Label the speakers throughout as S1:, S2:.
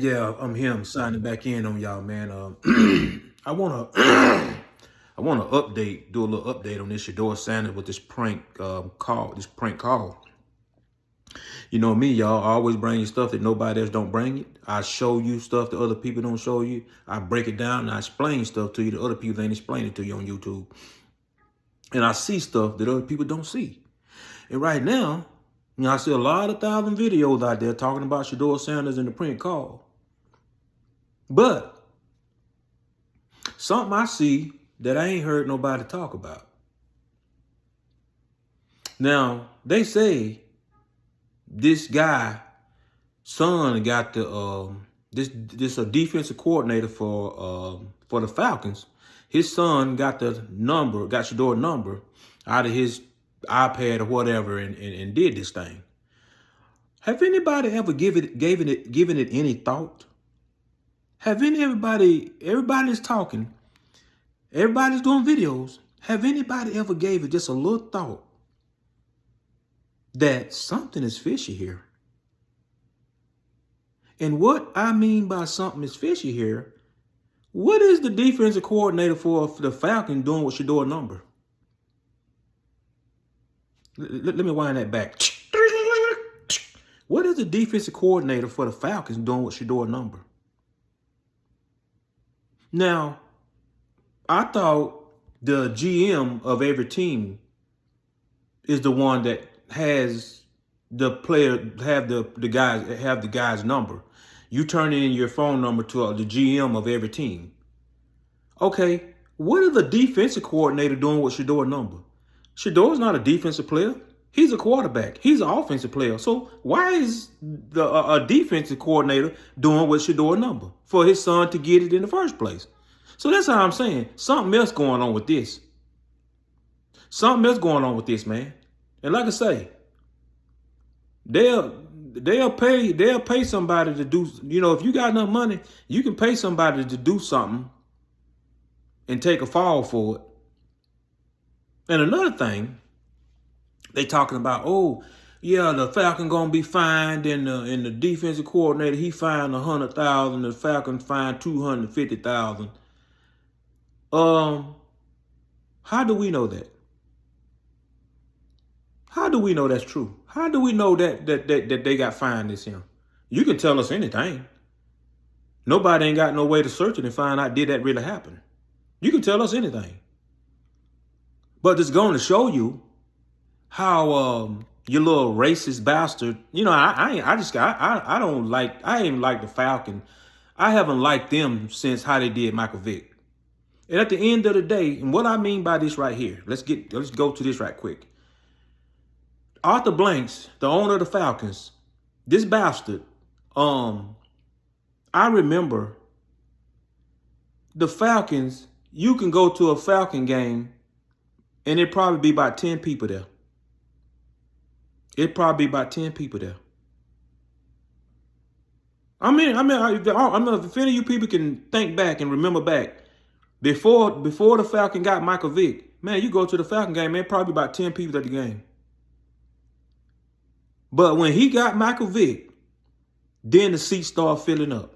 S1: Yeah, I'm him signing back in on y'all, man. I wanna I wanna do a little update on this Shedeur Sanders with this prank call. You know me, y'all. I always bring you stuff that nobody else don't bring it. I show you stuff that other people don't show you. I break it down and I explain stuff to you that other people ain't explaining to you on YouTube. And I see stuff that other people don't see. And right now, I see a lot of thousand videos out there talking about Shedeur Sanders and the prank call. But something I see that I ain't heard nobody talk about. Now, they say this guy, son, got the this a defensive coordinator for the Falcons. His son got Shedeur number out of his iPad or whatever and did this thing. Have anybody ever given it any thought? Have everybody's talking, everybody's doing videos. Have anybody ever gave it just a little thought that something is fishy here? And what I mean by something is fishy here, what is the defensive coordinator for the Falcons doing with Shedeur number? Let me wind that back. What is the defensive coordinator for the Falcons doing with Shedeur number? Now, I thought the GM of every team is the one that has the guy's number. You turn in your phone number to the GM of every team. Okay, what is the defensive coordinator doing with Shedeur number? Shedeur's not a defensive player. He's a quarterback. He's an offensive player. So why is a defensive coordinator doing with Shedeur number? For his son to get it in the first place. So that's how I'm saying. Something else going on with this. Something else going on with this, man. And like I say, they'll pay somebody to do, if you got enough money, you can pay somebody to do something and take a fall for it. And another thing, they talking about, oh, yeah, the Falcon gonna be fined, and the defensive coordinator, he fined $100,000, the Falcon fined $250,000. How do we know that? How do we know that's true? How do we know that they got fined this year? You can tell us anything. Nobody ain't got no way to search it and find out, did that really happen? You can tell us anything. But it's going to show you how your little racist bastard, I ain't like the Falcon. I haven't liked them since how they did Michael Vick. And at the end of the day, and what I mean by this right here, let's go to this right quick. Arthur Blanks, the owner of the Falcons, this bastard, I remember the Falcons, you can go to a Falcon game and it'd probably be about 10 people there. It'd probably be about 10 people there. I mean, if any of you people can think back and remember back, before the Falcon got Michael Vick, man, you go to the Falcon game, man, probably about 10 people at the game. But when he got Michael Vick, then the seats start filling up.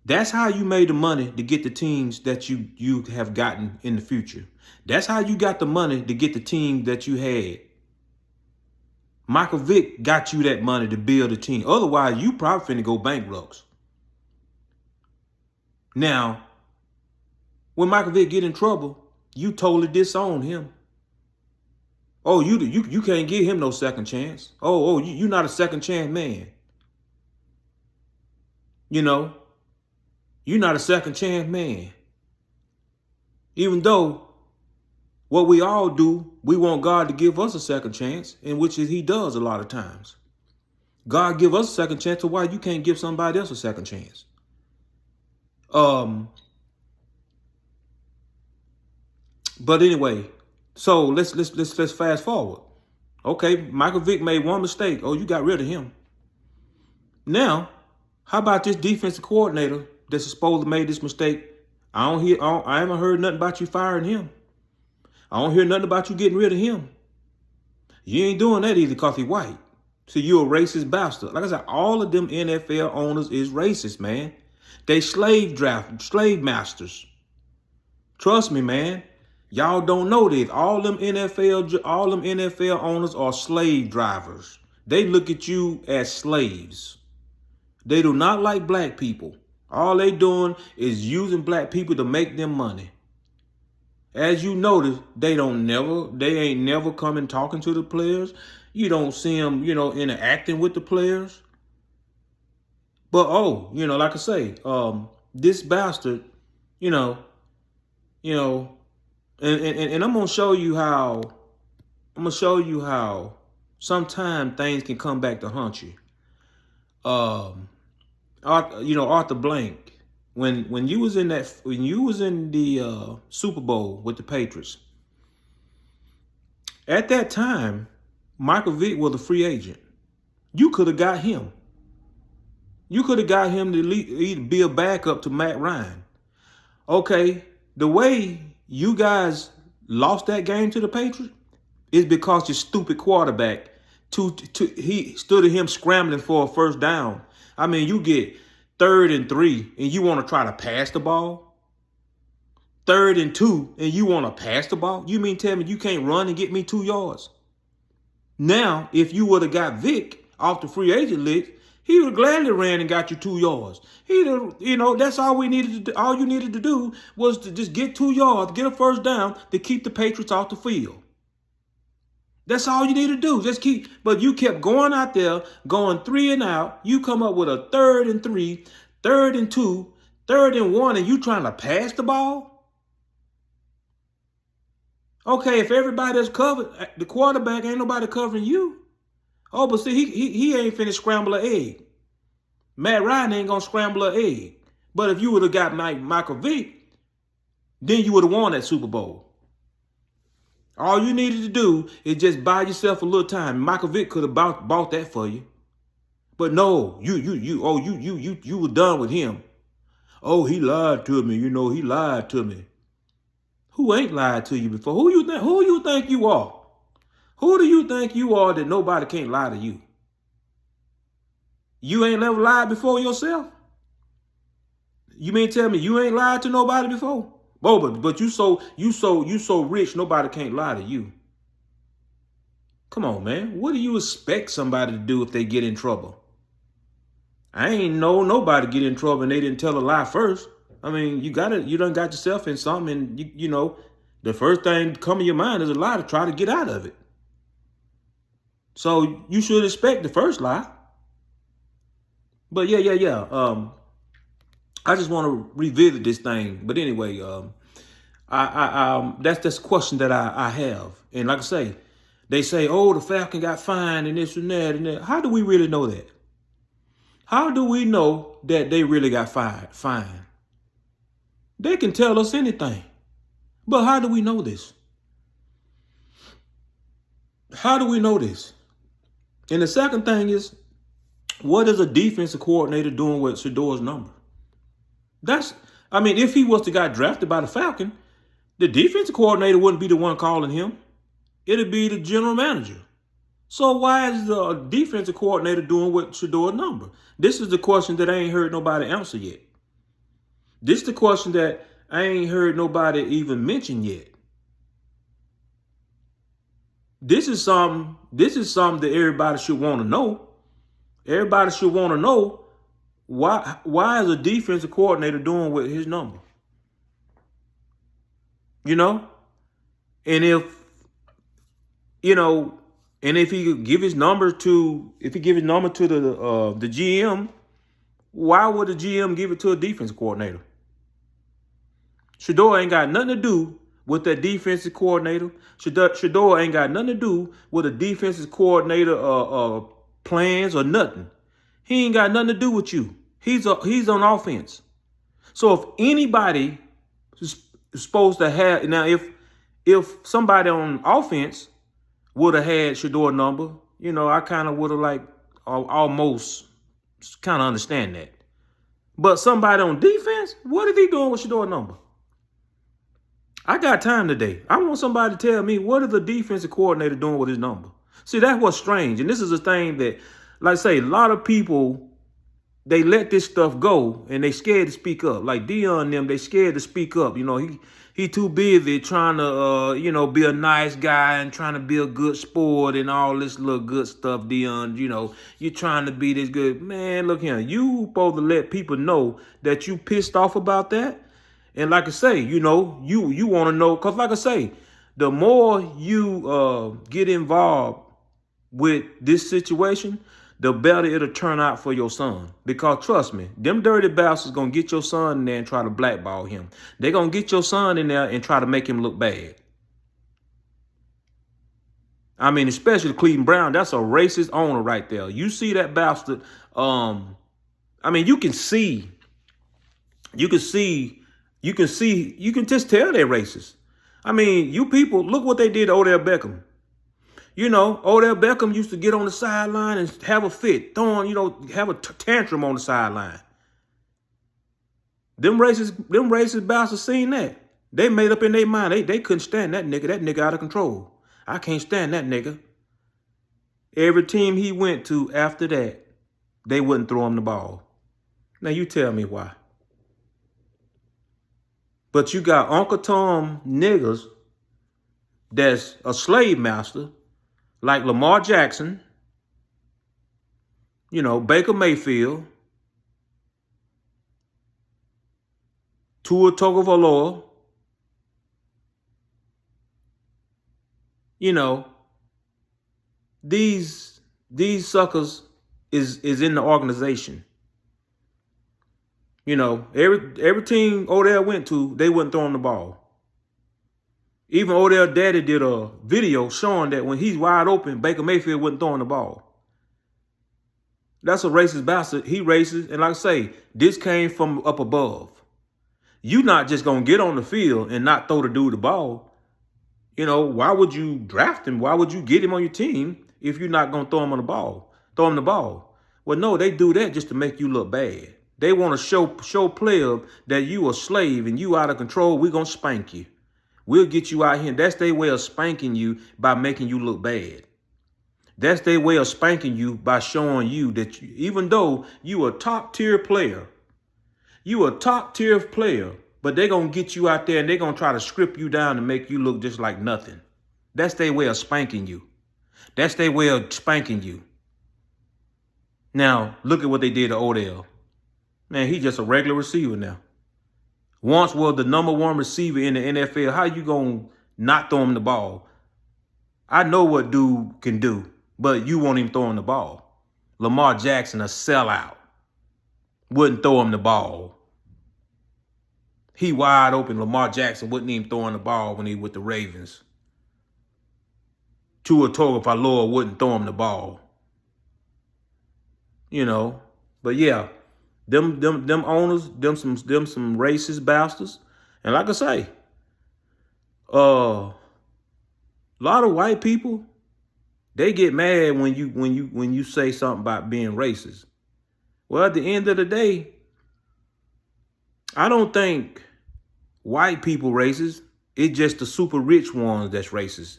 S1: That's how you made the money to get the teams that you have gotten in the future. That's how you got the money to get the team that you had. Michael Vick got you that money to build a team. Otherwise, you probably finna go bankrupt. Now, when Michael Vick get in trouble, you totally disown him. Oh, you can't give him no second chance. Oh, you're not a second chance man. You're not a second chance man. Even though what we all do, we want God to give us a second chance, in which he does a lot of times. God give us a second chance, so why you can't give somebody else a second chance? But anyway, so let's fast forward. Okay, Michael Vick made one mistake. Oh, you got rid of him. Now, how about this defensive coordinator that's supposed to make this mistake? I haven't heard nothing about you firing him. I don't hear nothing about you getting rid of him. You ain't doing that either because he's white. So you a racist bastard. Like I said, all of them NFL owners is racist, man. They slave masters. Trust me, man. Y'all don't know this. All them NFL owners are slave drivers. They look at you as slaves. They do not like black people. All they doing is using black people to make them money. As you notice, they ain't never coming talking to the players. You don't see them, interacting with the players. But like I say, this bastard, and I'm gonna show you how sometimes things can come back to haunt you. Arthur Blank, when you was in the Super Bowl with the Patriots, at that time, Michael Vick was a free agent. You could have got him. You could have got him to be a backup to Matt Ryan. Okay, the way you guys lost that game to the Patriots is because your stupid quarterback, he stood at him scrambling for a first down. I mean, you get 3rd and 3 and you want to try to pass the ball? 3rd and 2 and you want to pass the ball? You mean tell me you can't run and get me 2 yards? Now, if you would have got Vic off the free agent list, he would gladly ran and got you 2 yards. That's all we needed to do. All you needed to do was to just get 2 yards, get a first down to keep the Patriots off the field. That's all you need to do. But you kept going out there, going 3 and out. You come up with a 3rd and 3, 3rd and 2, 3rd and 1, and you trying to pass the ball? Okay, if everybody's covered, the quarterback ain't nobody covering you. Oh, but see, he ain't finished scramble an egg. Matt Ryan ain't gonna scramble an egg. But if you would have got Michael Vick, then you would have won that Super Bowl. All you needed to do is just buy yourself a little time. Michael Vick could have bought that for you. But no, you were done with him. Oh, he lied to me. He lied to me. Who ain't lied to you before? Who you think you are? Who do you think you are that nobody can't lie to you? You ain't never lied before yourself? You mean tell me you ain't lied to nobody before? Oh, but you so rich, nobody can't lie to you. Come on, man. What do you expect somebody to do if they get in trouble? I ain't know nobody get in trouble and they didn't tell a lie first. I mean, you done got yourself in something, and the first thing to come in your mind is a lie to try to get out of it. So you should expect the first lie. But yeah. I just want to revisit this thing. But anyway, that's a question that I have. And like I say, they say, oh, the Falcon got fined and this and that and that. How do we really know that? How do we know that they really got fined? They can tell us anything. But how do we know this? How do we know this? And the second thing is, what is a defensive coordinator doing with Shedeur's number? If he was to got drafted by the Falcon, the defensive coordinator wouldn't be the one calling him. It'd be the general manager. So why is the defensive coordinator doing with Shedeur's number? This is the question that I ain't heard nobody answer yet. This is the question that I ain't heard nobody even mention yet. This is something that everybody should want to know. Everybody should want to know why is a defensive coordinator doing with his number? And if he could give his number to the GM, why would the GM give it to a defensive coordinator? Shedeur ain't got nothing to do with that defensive coordinator. Shedeur ain't got nothing to do with a defensive coordinator plans or nothing. He ain't got nothing to do with you. He's on offense. So if anybody is supposed to have now, if somebody on offense would have had Shedeur's number, I kind of would have almost kind of understand that. But somebody on defense, what is he doing with Shedeur's number? I got time today. I want somebody to tell me what is the defensive coordinator doing with his number. See, that's what's strange. And this is a thing that, like I say, a lot of people, they let this stuff go and they scared to speak up. Like Dion and them, they scared to speak up. You know, he too busy trying to, be a nice guy and trying to be a good sport and all this little good stuff, Dion. You know, you're trying to be this good. Man, look here. You supposed to let people know that you pissed off about that. And like I say, you want to know, because like I say, the more you get involved with this situation, the better it'll turn out for your son. Because trust me, them dirty bastards gonna get your son in there and try to blackball him. They're gonna get your son in there and try to make him look bad. I mean, especially Cleveland Brown, that's a racist owner right there. You see that bastard, I mean, you can just tell they're racist. I mean, you people, look what they did to Odell Beckham. Odell Beckham used to get on the sideline and have a fit, have a tantrum on the sideline. Them racist bastards seen that. They made up in their mind. They couldn't stand that nigga. That nigga out of control. I can't stand that nigga. Every team he went to after that, they wouldn't throw him the ball. Now you tell me why. But you got Uncle Tom niggas that's a slave master, like Lamar Jackson, Baker Mayfield, Tua Tagovailoa, these suckers is in the organization. Every team Odell went to, they wouldn't throw him the ball. Even Odell daddy did a video showing that when he's wide open, Baker Mayfield wouldn't throw him the ball. That's a racist bastard. He racist. And like I say, this came from up above. You not just going to get on the field and not throw the dude the ball. Why would you draft him? Why would you get him on your team if you're not going to throw him the ball? Well, no, they do that just to make you look bad. They want to show players that you a slave and you out of control. We're going to spank you. We'll get you out here. That's their way of spanking you by making you look bad. That's their way of spanking you by showing you that even though you a top tier player, but they're going to get you out there and they're going to try to strip you down and make you look just like nothing. That's their way of spanking you. Now, look at what they did to Odell. Man, he's just a regular receiver now. Once was the #1 receiver in the NFL. How you going to not throw him the ball? I know what dude can do, but you won't even throw him the ball. Lamar Jackson, a sellout. Wouldn't throw him the ball. He wide open. Lamar Jackson wouldn't even throw him the ball when he with the Ravens. Tua Tagovailoa wouldn't throw him the ball. But yeah. Them owners, them some racist bastards. And like I say, a lot of white people, they get mad when you say something about being racist. Well, at the end of the day, I don't think white people racist. It's just the super rich ones that's racist.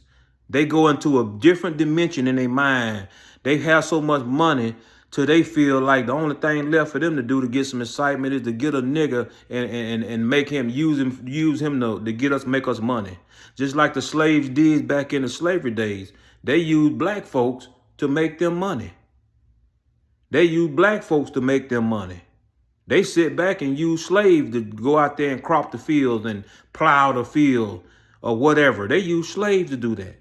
S1: They go into a different dimension in their mind. They have so much money till they feel like the only thing left for them to do to get some excitement is to get a nigga and make him use him to make us money. Just like the slaves did back in the slavery days. They used black folks to make them money. They sit back and use slaves to go out there and crop the fields and plow the field or whatever. They use slaves to do that.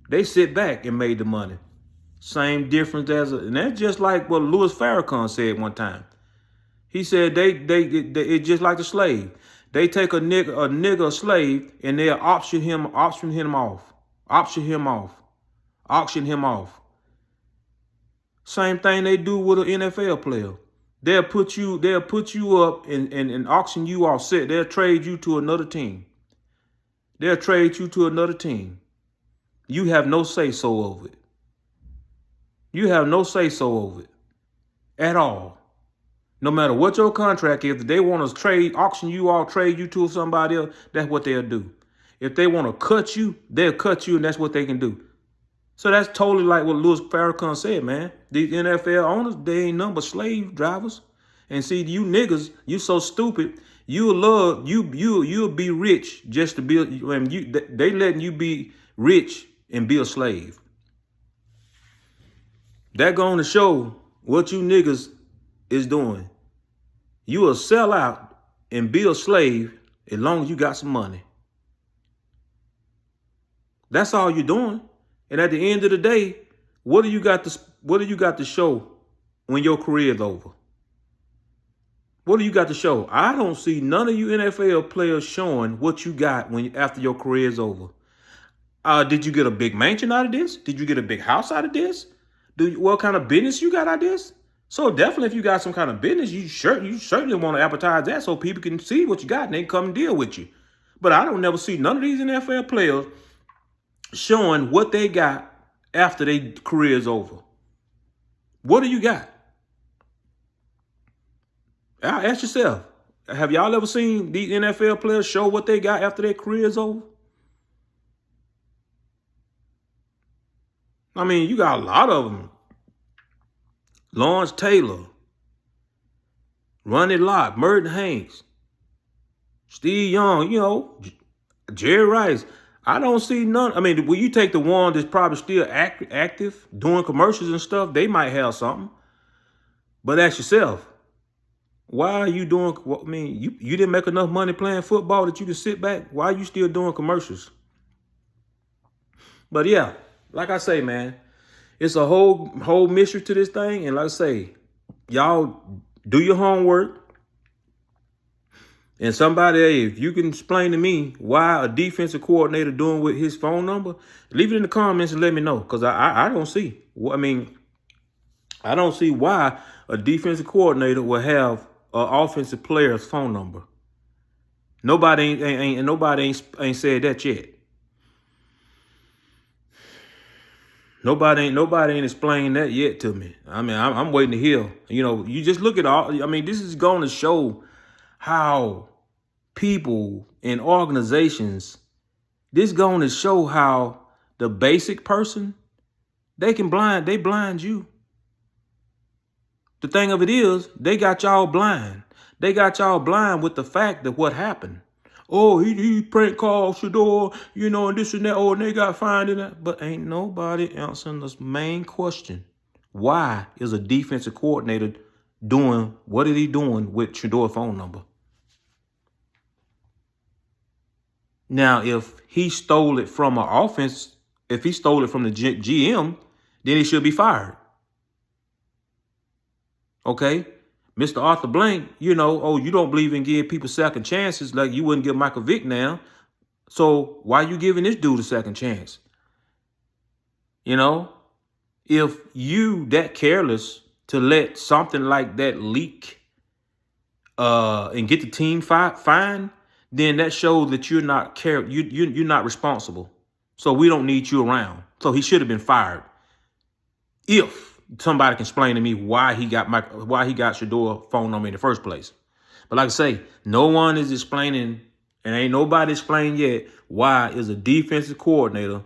S1: They sit back and made the money. Same difference and that's just like what Louis Farrakhan said one time. He said it's just like the slave. They take a nigga slave and they'll auction him off. Same thing they do with an NFL player. They'll put you up and auction you off. They'll trade you to another team. You have no say-so over it. At all. No matter what your contract is, if they want to auction you off, trade you to somebody else, that's what they'll do. If they want to cut you, they'll cut you, and that's what they can do. So that's totally like what Louis Farrakhan said, man. These NFL owners, they ain't nothing but slave drivers. And see, you niggas, you so stupid. You'll be rich just to be. When they letting you be rich and be a slave. That going to show what you niggas is doing. You will sell out and be a slave as long as you got some money. That's all you're doing. And at the end of the day, what do you got to show when your career is over? What do you got to show? I don't see none of you NFL players showing what you got after your career is over. Did you get a big mansion out of this? Did you get a big house out of this? What kind of business you got out of this? So definitely, if you got some kind of business, you certainly want to advertise that so people can see what you got and they come and deal with you. But I don't never see none of these NFL players showing what they got after their career is over. What do you got? Ask yourself, have y'all ever seen these NFL players show what they got after their career is over? I mean, you got a lot of them. Lawrence Taylor, Ronnie Lott, Merton Hanks, Steve Young, Jerry Rice. I don't see none. I mean, when you take the one that's probably still active, doing commercials and stuff, they might have something. But ask yourself, why are you doing? I mean, you didn't make enough money playing football that you can sit back. Why are you still doing commercials? But yeah, like I say, man, it's a whole mystery to this thing. And like I say, y'all do your homework. And somebody, hey, if you can explain to me why a defensive coordinator doing with his phone number, leave it in the comments and let me know. Because I don't see. I mean, I don't see why a defensive coordinator will have an offensive player's phone number. Nobody ain't said that yet. Nobody ain't explained that yet to me. I mean, I'm waiting to hear. You just look at all. I mean, this is going to show how people and organizations. This is going to show how the basic person, they blind you. The thing of it is, they got y'all blind. They got y'all blind with the fact that what happened. Oh, he prank called shedeur, and this and that. Oh, and they got fined in that. But ain't nobody answering this main question. Why is a defensive coordinator doing what is he doing with shedeur's phone number? Now, if he stole it from an offense, if he stole it from the GM, then he should be fired. Okay? Mr. Arthur Blank, you don't believe in giving people second chances like you wouldn't give Michael Vick now. So why you giving this dude a second chance? If you that careless to let something like that leak and get the team fined, then that shows that you're not you're not responsible. So we don't need you around. So he should have been fired. If somebody can explain to me why he got shedeur's phone number in the first place. But like I say, no one is explaining, and ain't nobody explained yet, why is a defensive coordinator,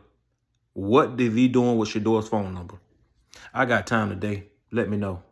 S1: what is he doing with shedeur's phone number? I got time today. Let me know.